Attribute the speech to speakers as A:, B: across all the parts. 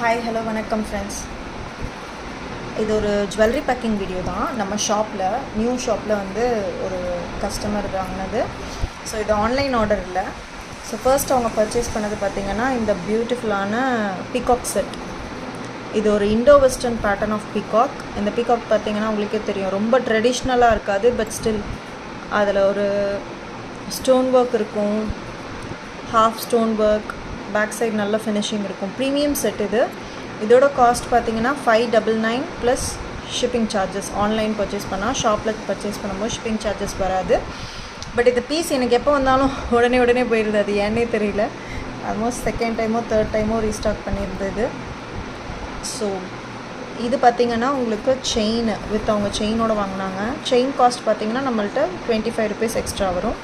A: Hi hello வணக்கம் friends. இது ஒரு ஜுவல்லரி பேக்கிங் வீடியோ தான். நம்ம ஷாப்பில் நியூ ஷாப்பில் வந்து ஒரு கஸ்டமர் வாங்கினது. ஸோ இது ஆன்லைன் ஆர்டர் இல்லை. ஸோ ஃபர்ஸ்ட் அவங்க பர்ச்சேஸ் பண்ணது பார்த்திங்கன்னா இந்த பியூட்டிஃபுல்லான பீகாக் செட். இது ஒரு Indo western pattern of peacock. இந்த பீகாக் பார்த்திங்கன்னா உங்களுக்கே தெரியும், ரொம்ப ட்ரெடிஷ்னலாக இருக்காது, பட் ஸ்டில் அதில் ஒரு ஸ்டோன் ஒர்க் இருக்கும், half stone work, back side நல்ல ஃபினிஷிங் இருக்கும். ப்ரீமியம் செட் இது. இதோட காஸ்ட் பார்த்தீங்கன்னா 599 plus shipping charges. Online purchase பண்ணால், ஷாப்பில் பர்ச்சேஸ் பண்ணும்போது ஷிப்பிங் சார்ஜஸ் வராது. பட் இந்த பீஸ் எனக்கு எப்போ வந்தாலும் உடனே போயிடுது, அது ஏன்னே தெரியல. ஆல்மோஸ்ட் செகண்ட் டைமோ தேர்ட் டைமோ ரீஸ்டாக் பண்ணியிருந்தது. ஸோ இது பார்த்திங்கன்னா உங்களுக்கு செயின் வித் அவங்க செயினோடு வாங்கினாங்க. செயின் காஸ்ட் பார்த்திங்கன்னா நம்மள்ட்ட 25 ருபீஸ் எக்ஸ்ட்ரா வரும்.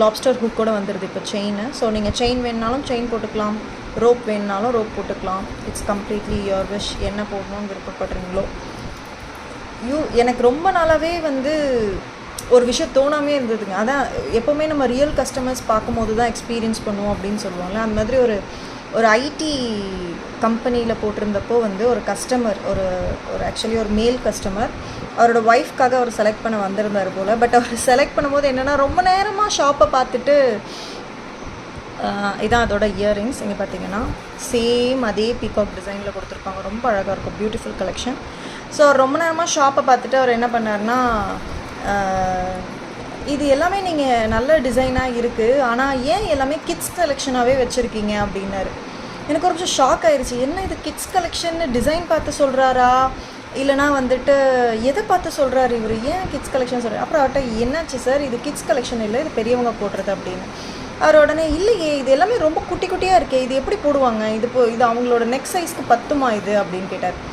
A: லாப்ஸ்டர் ஹுக் கூட வந்துடுது இப்போ செயின். ஸோ நீங்கள் செயின் வேணுனாலும் செயின் போட்டுக்கலாம், ரோப் வேணுனாலும் ரோப் போட்டுக்கலாம். இட்ஸ் கம்ப்ளீட்லி யுவர் விஷ், என்ன போடணும்னு விருப்பப்படுறீங்களோ. எனக்கு ரொம்ப நாளாகவே வந்து ஒரு விஷயம் தோணாமே இருந்ததுங்க. அதான் எப்போவுமே நம்ம ரியல் கஸ்டமர்ஸ் பார்க்கும்போது தான் எக்ஸ்பீரியன்ஸ் பண்ணுவோம் அப்படின்னு சொல்லுவாங்க. அந்த மாதிரி ஒரு ஐடி கம்பெனியில் போட்டிருந்தப்போ வந்து ஒரு கஸ்டமர், ஒரு ஆக்சுவலி ஒரு மேல் கஸ்டமர், அவரோட ஒய்ஃப்காக அவர் செலக்ட் பண்ண வந்திருந்தார் போல். பட் அவர் செலக்ட் பண்ணும்போது என்னென்னா, ரொம்ப நேரமாக ஷாப்பை பார்த்துட்டு இதான் அதோட இயரிங்ஸ். இங்கே பார்த்தீங்கன்னா சேம் அதே பீகாக் டிசைனில் கொடுத்துருப்பாங்க, ரொம்ப அழகாக இருக்கும், பியூட்டிஃபுல் கலெக்ஷன். ஸோ ரொம்ப நேரமாக ஷாப்பை பார்த்துட்டு அவர் என்ன பண்ணார்னா, இது எல்லாமே நீங்கள் நல்ல டிசைனாக இருக்குது, ஆனால் ஏன் எல்லாமே கிட்ஸ் கலெக்ஷனாகவே வச்சுருக்கீங்க அப்படின்னாரு. எனக்கு ஒரு நிமிஷம் ஷாக் ஆயிடுச்சு. என்ன இது கிட்ஸ் கலெக்ஷன், டிசைன் பார்த்து சொல்கிறாரா இல்லைனா வந்துட்டு எதை பார்த்து சொல்கிறாரு இவர், ஏன் கிட்ஸ் கலெக்ஷன் சொல்கிறார்? அப்புறம் அவர்கிட்ட என்னாச்சு சார், இது கிட்ஸ் கலெக்ஷன் இல்லை, இது பெரியவங்க போடுறது அப்படின்னு. அவர் உடனே இல்லையே, இது எல்லாமே ரொம்ப குட்டி குட்டியாக இருக்கே, இது எப்படி போடுவாங்க, இது அவங்களோட நெக் சைஸ்க்கு பத்துமா இது அப்படின்னு கேட்டார்.